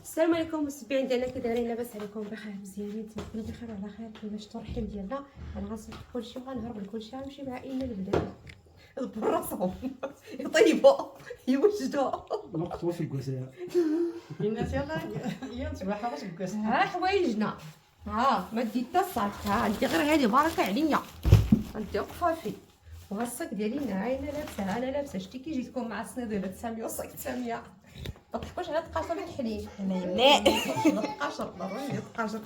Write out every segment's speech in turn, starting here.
السلام عليكم متابعين ديالنا، كي دايرين؟ لاباس عليكم؟ بخير مزيانين؟ تكونوا بخير وعلى خير. كيفاش الترحيل ديالنا؟ انا غنصيفط كلشي وغنهرب لكلشي. غنمشي مع اينا البلاد براسهم يطيبوا يوجدوا الوقت واش الكوسه الناس يلا نتبعها واش الكوسه. ها حوايجنا، ها ما دي حتى الصالح، ها عندي غير هذه بركه عليا، عندي قفافي وها الصك ديالي ناعينه لابسه. انا لابسه شتي كي جيتكم مع الصنيديله 900 وصك 900. ما تضحكوش على القاشر الحليب، انا لا القاشر ضروري القاشر.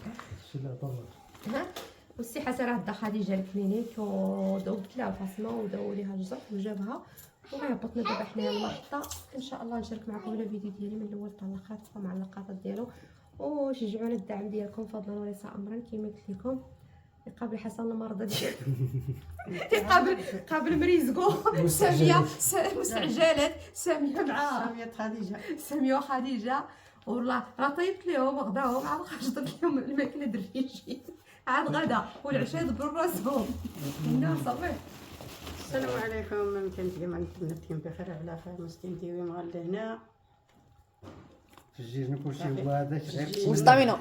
لا طبعا. ها والسي حسن راه دا خديجه الكلينيك ودوبت لها فاصمه وداو ليها الجرح وجابها وهبطنا دابا حنايا المحطه. ان شاء الله نشارك معكم الفيديو ديالي من الاول حتى الاخر مع اللقطات ديالو، وشجعونا الدعم ديالكم فضلا وليس امرا. كما قلت لكم يقابل حسن المرضى ديالو قابل مريزقو ساميه مستعجلات ساميه مع ساميه وخديجه. والله راه طيبت لهم غداهم عاد خرجت لهم الماكله دريجي عاد غدا والعشاء دبروا راسهم هنا صافي. السلام عليكم، ممكن ديما نتمنى بخير على خير مستمتعين مغال هنا في الجيجنا كلشي هو هذاك غير وستامينو.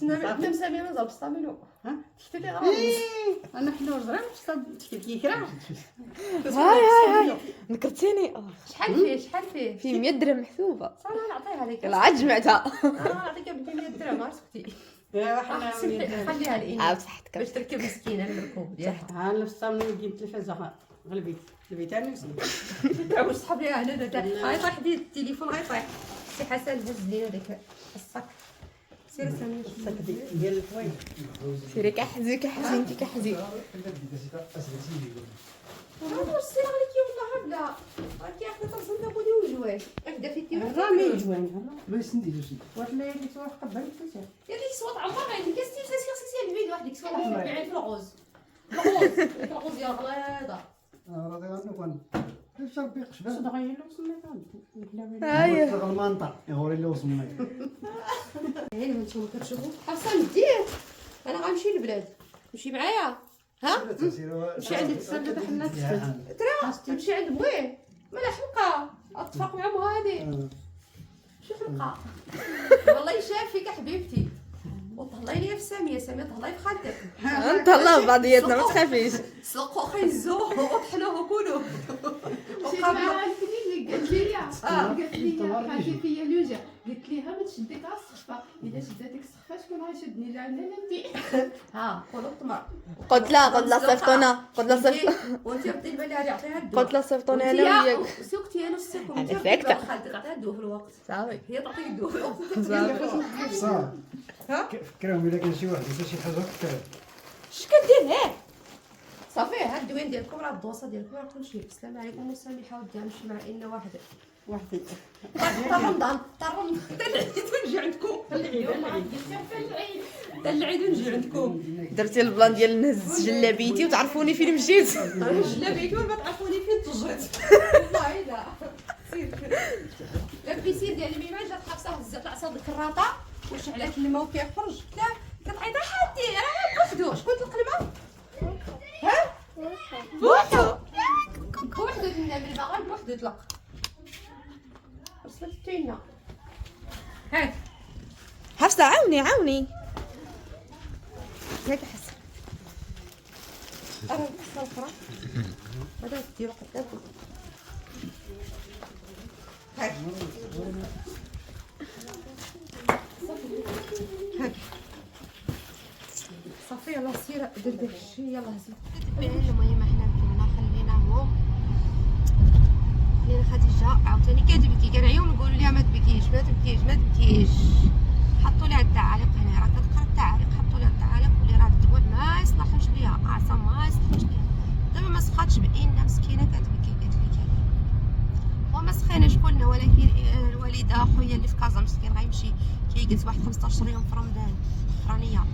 عندنا مسامينا زعما بستامينو. ها شفتي لي غرام انا حنا زرا تحكي كرا هاي نكرتيني. شحال فيه في 100 درهم محسوبه. صافي نعطيها لك. يلا عاد جمعتها. نعطيك ب 100 درهم اسكتي. ايوا حنا خليها لي عاود صحتك باش تركب مسكينه المركوب ديالها. ها نفسها من نجيب التلفازه البيت تاعي واش صحاب ليها هنا غيطيح ديال التليفون غيطيح. سي حسن هز لينا داك الصك. سير سامي الصك ديال الفوين سيري كحزي كحزي كحزي. واش سير عليكي والله بلا راكي اخذت راسنا بودي وجواش ابدا في التليفون رامي جوان ما يسنديش شي واش لا اللي تروح قبل الفلوس يا ديك الصوت عمرها غير كاستي سير الفيديو واحد ديك الصوت بعين في الغوز الغوز يا غلاضه راضي عنو كيفاش ربي قشبان صدق يلو سميتها هاي المنطق يغوري اللي وصلنا يعني هانتوما كتشوفوا حسن دير. انا غنمشي للبلاد نمشي معايا. ها نمشي عند دابا حنا ترى نمشي عند بويه مالا حلقه اتفاق مع مهادي. شو حلقه والله يشافيك حبيبتي وطلعي لي في ساميه طلعي في خالتك نطلعوا بعضياتنا ما تخافيش. سلقوا خيزوه وطحنوه كلوه وقابلوا. قالت لي حاجه فيا لوجا، قلت ليها ما تشديك على السخفه، الا شداتك السخفه شكون غيشدني؟ لا انت. ها قولوا الطمر قلت لا صيفطونا وانت ردي البال عليها عطيها الدواء. قلت لا صيفطونا انا وياك. سوقتي انا السيكم على فكرة. خالتك عطيها الدواء في الوقت صافي هي تعطيك الدواء في الوقت. صافي ها فكرهم الا كان شي واحد ولا شي حاجه فكر اش كدير هاه صافي. ها الدوين ديالكم راه الدوسه ديالكم راه كلشي. السلام عليكم وسامحه ودي نمشي مع ان واحد واحد حتى رمضان حتى العيد ونجي عندكم. حتى العيد ونجي عندكم. درتي البلان ديال نهز جلابيتي وتعرفوني فين مشيت. انا جلابيتي ولا تعرفوني فين تجرت والله لا سير لبسي ديال ميمه جات حافظه هزات العصا ديك الراطه وشعلات الماء وكيخرج لا كتعيط حدي راه بوحدو. شكون القلمه؟ ها بوحدو النمل ما غير بوحدو يطلق. وصلت التينه هاك حفصه عاوني ياك حسن. راه القصه الاخرى هذا ديرو قدامكم. هاك صافي يلاه سير دير داكشي يلاه هزي. المهم حنا ركبنا خليناهم خديجه عاوتاني كتبكي كنعيو نقولوا ليها ما تبكيش حطوا ليها التعاليق هنا راه كتقرا التعاليق. حطوا ليها التعاليق واللي راه الدواء ما يصلحوش ليها عصا ما يصلحوش ليها. دابا ما سخاتش بان مسكينه كتبكي قالت لي وما سخيناش كلنا، ولكن الوالده خويا اللي في كازا مسكين غيمشي كيجلس واحد 15 يوم في رمضان فرانيه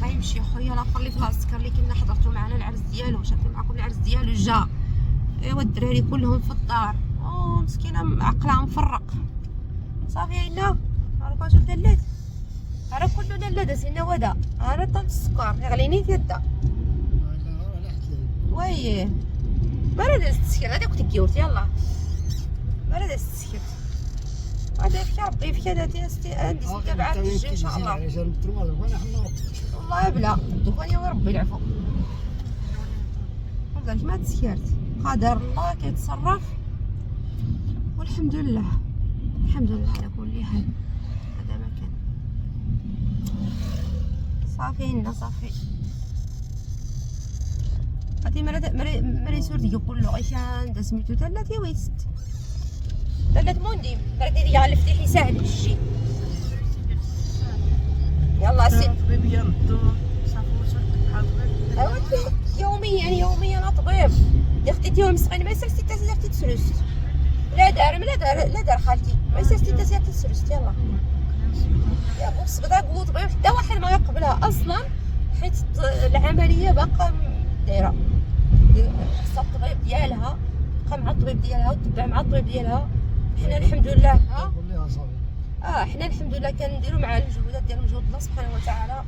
غيمشي خويا الاخر اللي فيها السكر اللي كنا حضرتو معنا العرس ديالو شافي معكم العرس ديالو جا. ايوا الدراري كلهم في الدار مسكينه عقلها مفرق صافي. هنا راه جوج دلات راه كلنا لا دازينا ودا راه طن السكر يغليني يدا وي ما راه دازت السكر هذاك كنت كيورت يلاه ما راه دازت السكر هذا فيك ربي فيك هذا عندي 6 بعات الجاي ان شاء الله. والله بلا الدخان يا ربي العفو. قالت ما تسكرت قدر الله كيتصرف والحمد لله. الحمد لله على كل حال. هذا ما كان صافي صافي. هادي مرة سورتي يقول له عشان دا سميتو تلاتي ويست تلات موندي مرة يا الفتيح يسهل الشي. يلا سي يوميا طبيب يا اختي تيهم مسقين ما يصير ستة سيرتي تسرست لا دار خالتي ما يصير ستة سيرتي تسرست. يلا يا بوس بدا قوة طبيب حتى واحد ما يقبلها اصلا حيت العملية باقا دايرة خصها الطبيب ديالها تبقى مع الطبيب ديالها وتتبع مع الطبيب ديالها. حنا الحمد لله حنا الحمد لله كنديرو مع المجهودات ديال مجهود الله سبحانه وتعالى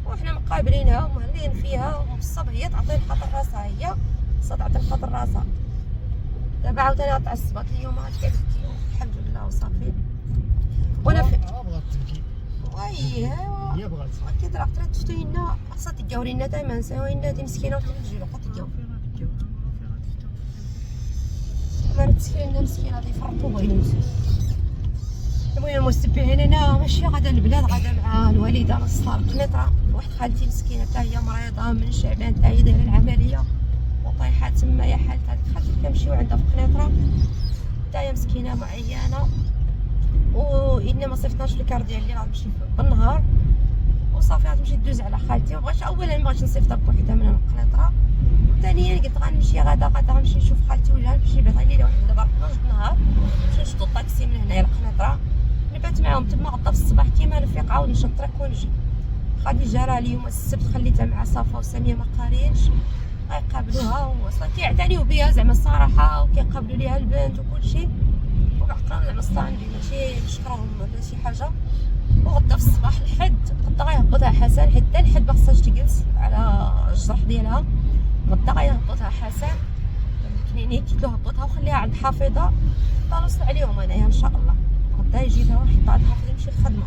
وحنا مقابلينها ومهلين فيها ومصاب هي تعطي الخاطر راسها هي خصها تعطي الخاطر راسها. دابا عاوتاني تعصبات اليوم عاد كتبكي الحمد لله وصافي. وانا في بغات تبكي هي بغات اكيد راه طلعت تفتينا خاصها تجاوري لنا تا ما نساوي هادي مسكينه وتنجي لها تجاور ما تسكينا مسكينه غادي يفرطوا بغينوت. المهم مستبعين انا ماشي غادا البلاد غادا مع الوالده نصار قنيطره واحد خالتي مسكينه حتى هي مريضه من شعبان حتى هي دايره العمليه وطايحه تما يا حالت هذيك خالتي كنمشيو عندها في قنيطره حتى هي مسكينه معيانه وإنا ما صيفطناش الكار ديالي راه نمشي بالنهار وصافي غتمشي دوز على خالتي. مبغيتش اولا مبغيتش نصيفطها بوحدها من القنيطره وثانيا قلت غنمشي غدا غنمشي نشوف خالتي وجهها نمشي نبات على ليله واحده دابا 12 النهار باش نشدو الطاكسي من هنايا للقنيطره نبات معاهم تما غدا في الصباح كيما نفيق عاود نمشي الطريق ونجي. خالتي جارها اليوم السبت خليتها مع صفا وساميه ما قارينش غيقابلوها وصلا كيعتنيو بها زعما الصراحه وكيقابلوا ليها البنت وكلشي وبعقلهم زعما الصلا عندي ماشي نشكرهم ولا شي حاجه. وغدا في الصباح الحد غدا غيهبطها حسن حتى الحد باغصاش تجلس على الجرح ديالها غدا غيهبطها حسن الكلينيك قلت له هبطها وخليها عند حافظه طالوصل عليهم انايا ان شاء الله. غدا يجيبها ويحطها عند حافظه يمشي الخدمه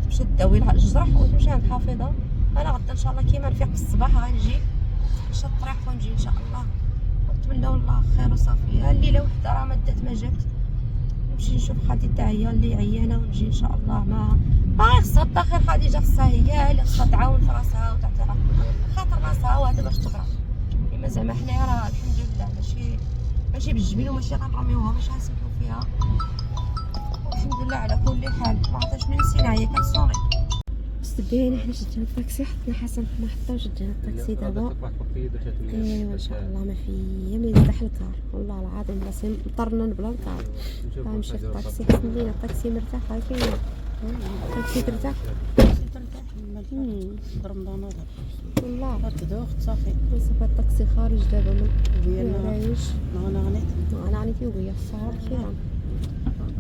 تمشي تداوي لها الجرح وتمشي عند حافظه. انا غدا ان شاء الله كيما نفيق الصباح غنجي نمشي الطريق ونجي ان شاء الله ونتمناو الله خير وصافي. الليله وحده راه ما دات ما جات نمشي نشوف خالتي تاع هي اللي عيانه ونجي ان شاء الله. ما خصها الداخل خديجه خصها هي اللي خصها تعاون في راسها وتعطي خاطر راسها وهذا باش تقرا. اما زعما حنايا راه الحمد لله ماشي بالجبين وماشي غنرميوها ماشي غنسمحو فيها والحمد لله على كل حال. ما عرفتش من نسينا هي كنصوني مستبينا حنا شدينا الطاكسي حطنا حسن في المحطه وشدينا الطاكسي دابا. ايوا ان شاء الله ما فيا ما يزدح الكار والله العظيم راسي مطرنا بلا الكار. غنمشي في الطاكسي حسن لينا الطاكسي مرتاح هاكي الطاكسي ترتاح رمضان والله تدوخ صافي صافي الطاكسي خارج دابا من العرايش انا عنيتي وهي الصهر خيرا.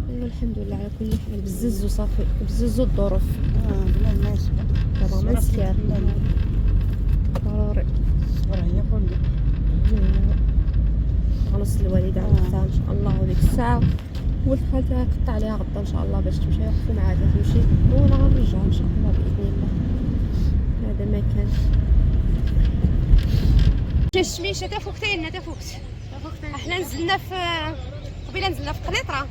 ايوا الحمد لله على كل حال بزز وصافي بزز الظروف بلا ما يصبر دابا ما نسير ضروري الصبر هي كل غنوصل الوالده عندها ان شاء الله وديك الساعه ولد خالتها قطع عليها غدا ان شاء الله باش تمشي يوقفوا معاها تمشي وانا غنرجع ان شاء الله باذن الله. هذا ما كان الشميشه تا فوقتينا تا فوقت احنا نزلنا في قبيله نزلنا في قنيطره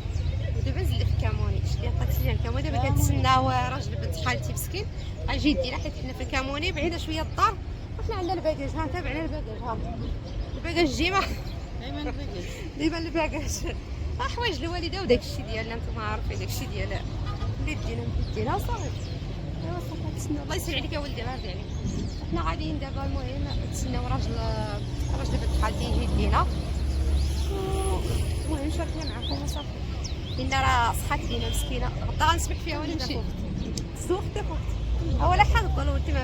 ودابا نزلنا في كاموني شدينا الطاكسي ديال كاموني دابا كنتسناو راجل بنت خالتي مسكين غيجي يدينا حيت حنا في كاموني بعيده شويه الدار وحنا عندنا الباكاج ها تابعنا الباكاج ها الباكاج جيما ديما الباكاج حوايج الوالده وداك الشيء ديالنا نتوما عارفين داك الشيء ديال اللي دينا صافي. ايوا صافي تسناو الله يسهل عليك يا ولدي الله يرضي عليك. حنا غاديين دابا المهم نتسناو راجل بنت خالتي يجي يدينا المهم شاركنا معكم وصافي لان راه صحات لينا مسكينه غدا غنسبح فيها ونمشي تزوق حتى فوقت اولا حاجه قالوا انت ما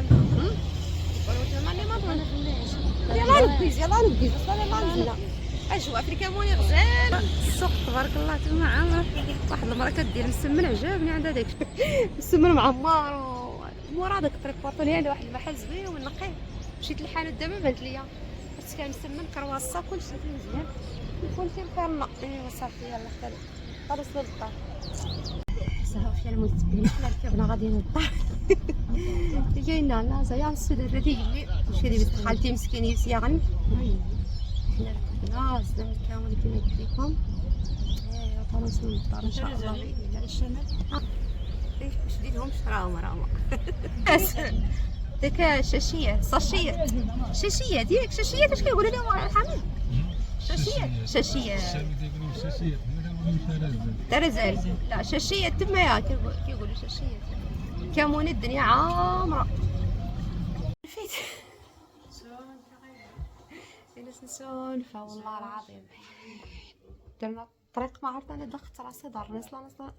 قالوا انت ما نخليهاش يلا نبيز يلا نزلنا اجواء في الكاموني غزال السوق تبارك الله تما عامر واحد المراه كدير مسمن عجبني عندها داك مسمن معمر مورا داك الطريق بورطولي عندها واحد المحل زوين ونقي مشيت للحانوت دابا بانت ليا درت كان مسمن كرواسه كلشي مزيان كلشي مكرنا ايوا صافي يلا خير خلصنا للدار. سهوا فيها المتبعين حنا ركبنا غاديين للدار. جاينا لنا زي السود الردي اللي شري بنت خالتي مسكين يسيغني. حنا ركبنا زدنا كامل كيما قلت لكم. خلصنا للدار ان شاء الله باذن الله. الشمال شديد لهم راهما ديك شاشيه شاشيه ديك شاشيه اش كيقولوا لهم الحمد شاشيه ترزل لا شاشيه تما كيقولوا شاشيه كمون الدنيا عامره فيت جلسنا نسولفوا والله العظيم درنا الطريق ما عرفت انا دخلت راسي دارني اصلا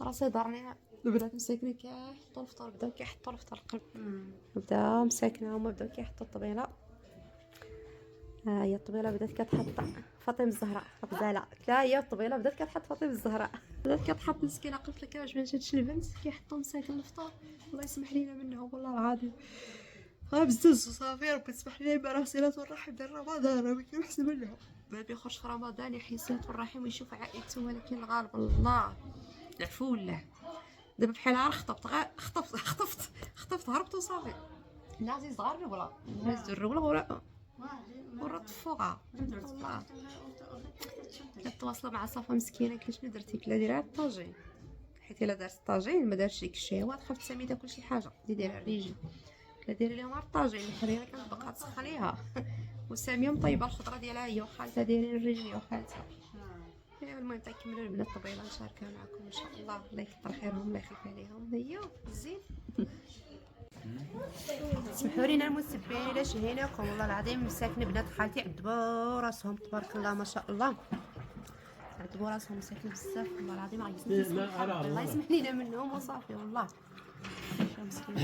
راسي دارني البنات مساكنين كيحطوا الفطور بداو كيحطوا الفطور بداو مساكنه هما بداو كيحطوا الطبيله. هي الطبيله بدات كتحط فاطمه الزهراء غزاله لا هي الطبيله بدات كتحط فاطمه الزهراء بدات كتحط مسكينه قلت لك واش باش هادشي البنت كيحطوا مساكن الفطور الله يسمح لينا منهم والله العظيم بزز صافي ربي يسمح لي براسيلات الرحم ديال رمضان راه كاين احسن منهم ما بيخرج في رمضان يحيي صلة الرحم ويشوف عائلته ولكن الغالب الله العفو لله. دابا بحال عار خطفت هربت وصافي نازي صغار ولا ناس الرولة ولا طفوها والله كتواصل مع صافا مسكينه قلت شنو درتي كلا ديرها الطاجين حيت الا دارت الطاجين ما دارش ديك الشهوات خفت سامي تاكل شي حاجه ديري الريجي كلا ديري لهم الطاجين الحريره كنبقى تسخنيها وساميه مطيبه الخضره ديالها هي وخالتها دايرين الرجلي وخالتها. المهم تكملوا البنات الطبيله نشاركها معكم ان شاء الله الله يكثر خيرهم الله يخلف عليهم هي زين. سمحوا لينا المتبعين الا شهيناكم والله العظيم مساكن بنات خالتي عذبوا راسهم تبارك الله ما شاء الله عذبوا راسهم مساكن بزاف والله العظيم الله يسمح لينا منهم وصافي والله مسكين